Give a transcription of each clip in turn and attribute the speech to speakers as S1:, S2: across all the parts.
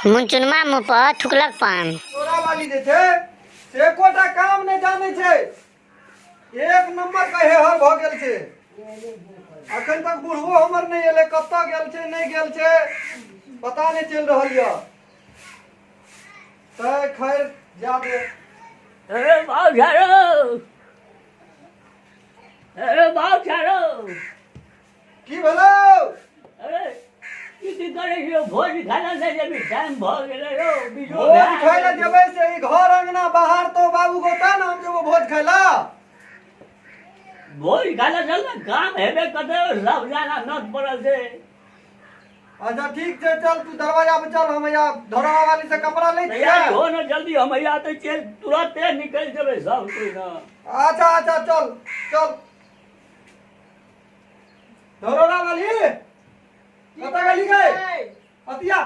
S1: मुंचुनमा मुँह पर थुकलक पान।
S2: तोरा वाली जे छै से कोटा काम नहीं जाने छै, एक नंबर का हेहर भ गेल छै। अखन तक बुढ़बो हमर नहीं एले, कत गेल छै नहीं गेल छै पता नहीं चल रहल य। तै खैर जाबे।
S3: अरे बाप झाड़ो, अरे बाप झाड़ो,
S2: की भेलौ?
S3: अरे की करे छियै? भोज खाना नहीं जेबी, टाइम भ गेलै यौ। बीजो
S2: भोज खाय ला जेबै से ई घर अंगना बाहर तो बाबू गोता ना हम जेबो भोज खाय ला।
S3: भोज खाना चल ना, काम हेबे करते सब जाना नट पड़ल छै।
S2: अच्छा ठीक छै, चल तू दरवाजा पे चल, हम या धरवा वाली से कपड़ा ले
S3: तैयारी हो ना जल्दी, हम यहाँ तो चल तुरंत निकल जेबे सब कोई ना।
S2: अच्छा अच्छा चल चल। धरोड़ा वाली कत गेली गई अतिया?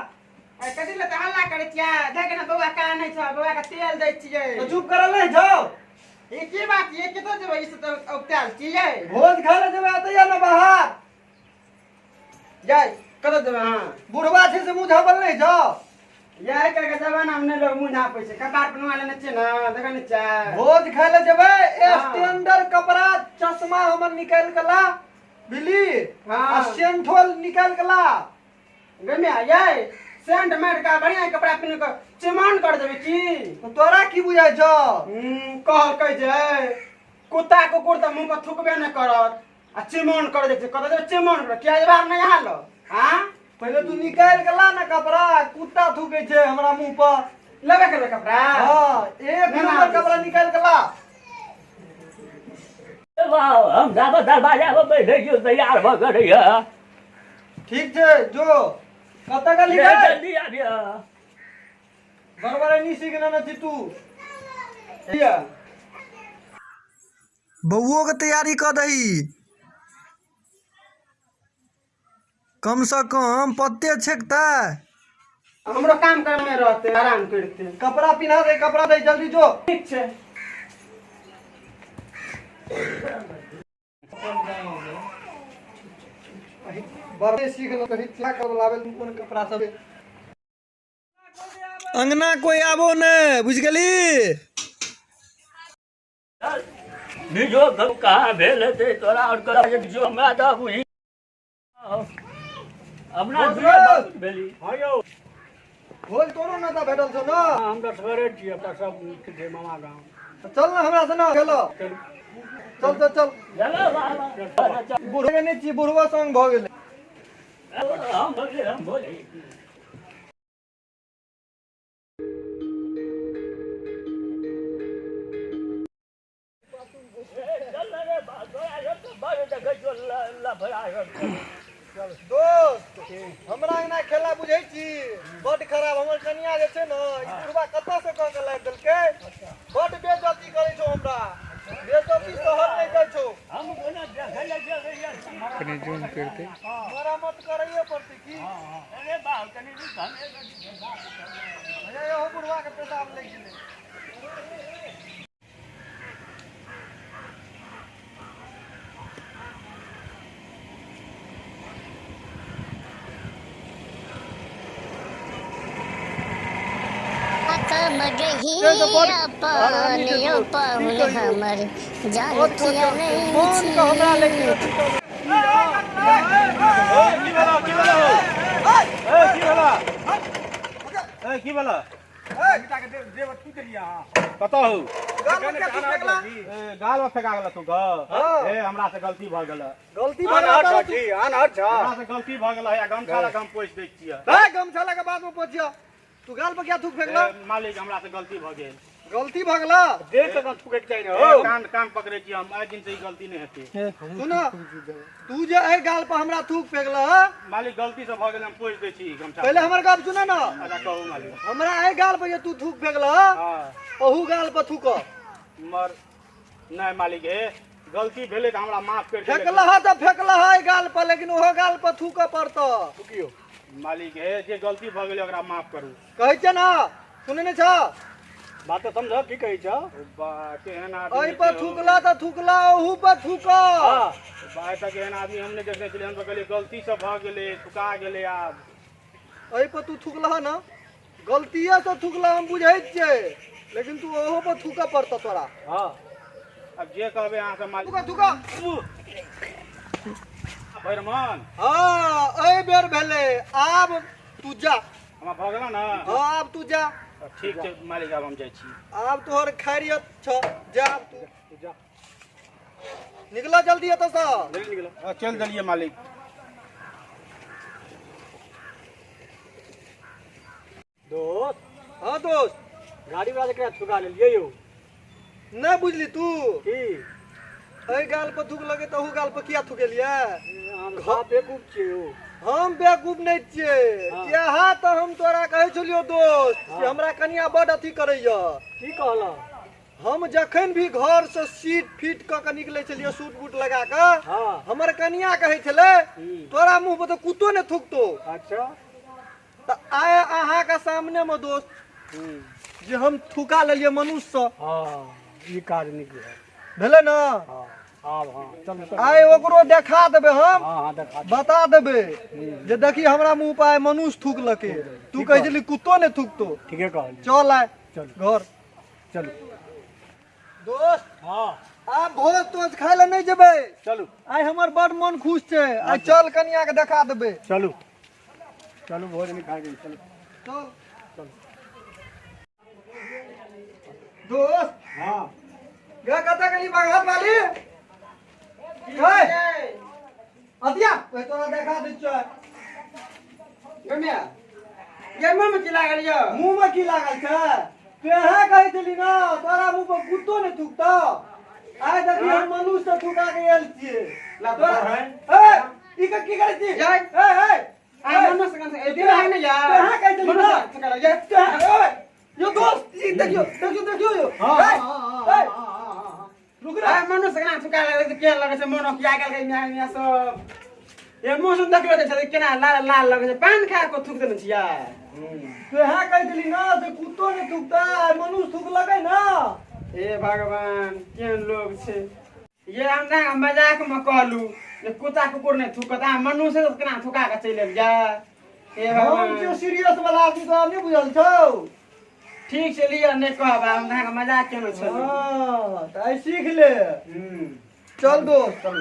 S4: कथी ले हल्ला करे छियै? देख ना बौआ का नहीं छ, बौआ का तेल दै छियै।
S2: तो चुप करल नहीं जाओ।
S4: ई की बात ये केतो जेबै इस तो तेल छियै?
S2: भोज खाय ले जेबै अतिया ना बाहर।
S4: जाय कतो जेबै? हां
S2: बुढ़वा छै से मुंह झापल नहीं जाओ।
S4: यार के जमाना में लोग मुंह झापै छै, कपार बनवा लेने छै ना, देख नहीं छै।
S2: भोज खाय ले जेबै,
S4: हाँ।
S2: स्टैंडर्ड कपड़ा चश्मा हमर निकाल के ला, बिली
S4: हाँ।
S2: आ सेंठोल निकाल के ला।
S4: गमे ये सेंट मेड का बढ़िया कपड़ा पहन के चिमान कर देबै की?
S2: तो तोरा की बुझाय छ?
S4: कह कह जे कुत्ता कुकुर त मुंह पर थुकबे न करत आ चिमान कर दे छै, कत जे चिमान कर किया जवाब नहीं हालो? हां
S2: पहले तू निकाल के ला ना कपड़ा, कुत्ता थूके छै हमरा मुंह पर।
S4: लेबे के कपड़ा?
S2: हां एक नंबर कपड़ा निकाल के ला।
S3: वाह, हम जाबे दरवाजा पर बैठे छियै, तैयार भ गेलै है।
S2: ठीक छै जो कत गेली गई?
S3: जल्दी आबिया।
S2: बरबरे नी सीखना न तू। बउओ के तैयारी कर दही, कम से कम पत्ते छेकता।
S4: हमरो काम करे में रहते, आराम करते।
S2: कपड़ा पिन्हा दे, कपड़ा दे जल्दी जो।
S4: ठीक छै।
S2: बरबरे सीख लो कहीं क्या कर लावे कोन कपड़ा सब। अंगना कोई आबो न, बुझ गेली?
S3: बीजो घर कहाँ भेल हेतै तोरा और करा जो हमरा त बुझी अपना
S2: बोल
S3: दुए
S2: रे।
S3: बात भेली।
S5: हाँ यौ,
S2: भोज तोरो न त भेटल छौ न?
S5: हम तो सवेरे छी, अपना सब ठीक है मामा गाँव।
S2: तो चल ना हमरा से न गेलो। चल चल चल।
S3: चलो बाबा,
S2: बुढ़वे ने छी, बुढ़वा संग भ गेलै।
S3: हम बोले
S2: दोस्त हमरा एना खेला बुझै छी बड खराब। हमर कनिया जे छै न, ई बुढ़वा कत से क के लाग देलकै, बड बेइज्जती करै छौ हमरा। बेइज्जती सहल नहीं कर छौ।
S3: हम कोना देखै ले गेल रहियै।
S2: कनी जूम करते मरम्मत करैए पड़तै की?
S3: अरे बाप कनी हमें
S2: अरे ओ बुढ़वा के पेशाब लग गेलै।
S1: पानियो पाहुन हमर जान किया नहीं
S2: कौन का हमरा लग गेलै?
S5: की बोला? कत हो? गाल में फेंका गेल तू घर। ए हमरा से गलती भ गेल।
S2: गलती भऽ गेलै
S5: हमरा से गलती भ गेल है, गमछा लग हम पोछ दै छियै।
S2: भाई गमछा लगा बाद में पहुंचिया। तू गाल पर क्या थूक फेंकला?
S5: मालिक हमरा से गलती भ गेल।
S2: गलती भ गेला।
S5: देख के थूके के चाहिए हो। कान पकड़े छी हम, आज दिन से ई गलती नहीं हेतै।
S2: सुन तू जे ए गाल पर हमरा थूक फेंकला,
S5: मालिक गलती से भ गेल, हम पोछ दै छी गमछा।
S2: पहले हमर गप सुन न।
S5: अच्छा कहू मालिक।
S2: हमरा ए गाल पर जे तू थूक फेंकला,
S5: हां
S2: ओहू गाल पर थूक।
S5: मर नहीं मालिक हे, गलती भेले त हमरा माफ कर दे।
S2: फेंकला त फेंकला है गाल पर, लेकिन ओहो गाल पर थूक पड़त।
S5: थूकियो मालिक हे, जे गलती भ गेलै ओकरा माफ करू।
S2: कहै छ न, सुनै नै छ?
S5: बात तो समझ की कही छ? केहन आदमी
S2: एहि पर थूकला त थूकला, ओहू पर थूक।
S5: बात तक एहन आदमी हमने देखने छलियै, हम कहलियै गलती से भ गेलै, थुका गेलै। आब
S2: एहि पर तू थूकला न, गलतिये से थूकला हम बुझै छियै, लेकिन तू ओहो पर थूका पड़ता तोरा।
S5: हाँ अब जे कहबे अहाँ से मालिक।
S2: थूका थूका।
S5: बैरमान
S2: हाँ एहि बेर भेलै, आब तू जा।
S5: हमरा भऽ गेल ना।
S2: हाँ आब तू जा,
S5: ठीक छै मालिक, आब हम जाइ छी।
S2: आब तोहर खैरियत छ, जा आब तू।
S5: जा
S2: निकला जल्दी एतऽ से।
S5: जल्दी निकलो। चल देलिए मालिक।
S4: दोस्त
S2: हाँ दोस्त,
S4: गाड़ी वाला के ठुका लेलिए यौ।
S2: नहीं बुझली तू?
S4: की
S2: एहि गाल पर थूक लगे तहू गाल पर किया थूकेलिए?
S4: हम बेवकूफ छियै यौ।
S2: हम बेवकूफ नहीं छियै,
S4: हाँ।
S2: यह तो हम तोरा कहै छलियो दोस्त कि हमरा कनिया बड अथी करैया।
S4: की कहला?
S2: हम जखन भी घर से सीट फीट क के निकले छलियो सूट बूट लगा के,
S4: हाँ
S2: हमर कनिया कहै छले तोरा मुंह पर तो कुत्तो ने थूकतो।
S4: अच्छा
S2: त आए अहाँ के सामने में दोस्त जे हम थूका लेलिए मनुष्य से,
S4: हाँ ई काज निकले
S2: भेले ना?
S4: हाँ आब हाँ चल चल।
S2: आए ओकरो देखा देबे, हम
S4: हाँ हाँ देखा दे।
S2: बता देबे जे देखी हमरा मुंह पर आए मनुष्य थूकलके, तू कहै छली कुत्तो ने थूकतो।
S4: ठीके कहली।
S2: चल आए
S4: चल
S2: घर।
S4: चल
S2: दोस्त
S4: हाँ
S2: आप भोज तोज खाए ला नहीं जेबे?
S4: चलू
S2: आइ हमर बड़ मन खुश छै, आइ चल कनिया के देखा देबे।
S4: चलू चलू भोज में खा गई। चलू
S2: चल चल दोस्त।
S4: हाँ
S2: गे कता गली बाघात वाली गए अतिया ओए तोरा देखा दै छै।
S4: गमिया ये मुंह में की लागल यो?
S2: मुंह में की लागल छै? तेहे कहै छली ना तोरा मुंह पर कुत्तो ने थूकता। आइ देखी हम मनुष्य से थूका के आयल छियै।
S4: तोरा है?
S2: ए ई की करै छी?
S4: जाय।
S2: ए
S4: आ मनुष्य कन से एते है ना यार।
S2: तेहे कहै छली ना
S4: मनुष्य ठुका लगे।
S2: ओए यो दोस्त ई देखियो देखियो देखियो यो।
S4: हाँ
S2: रुक
S4: आ
S2: रे
S4: मनुष्य कना ठुका लगे तो के लगे से मोनो किया गल के मिया सब ये मुंह से देखलो छै केना लाल लाल लगे छै, पान खा को थूक देने छिया।
S2: तेहे कहै छली ना जे कुत्तो ने थूकता, मनुष्य थूक लगे ना।
S4: हे भगवान केन लोग छे ये, हम ना मजाक में कहलू ये कुत्ता कुकुर ने थूकत, आ मनुष्य से केना थुका के चलि जा। हे
S2: हम
S4: भगवान
S2: जे सीरियस वाला आदमी तो नहीं बुझल छौ।
S4: ठीक से लिया नहीं कहब, हम ना मजाक केने छलू।
S2: हां त आई सीख ले। चल दोस्त चल।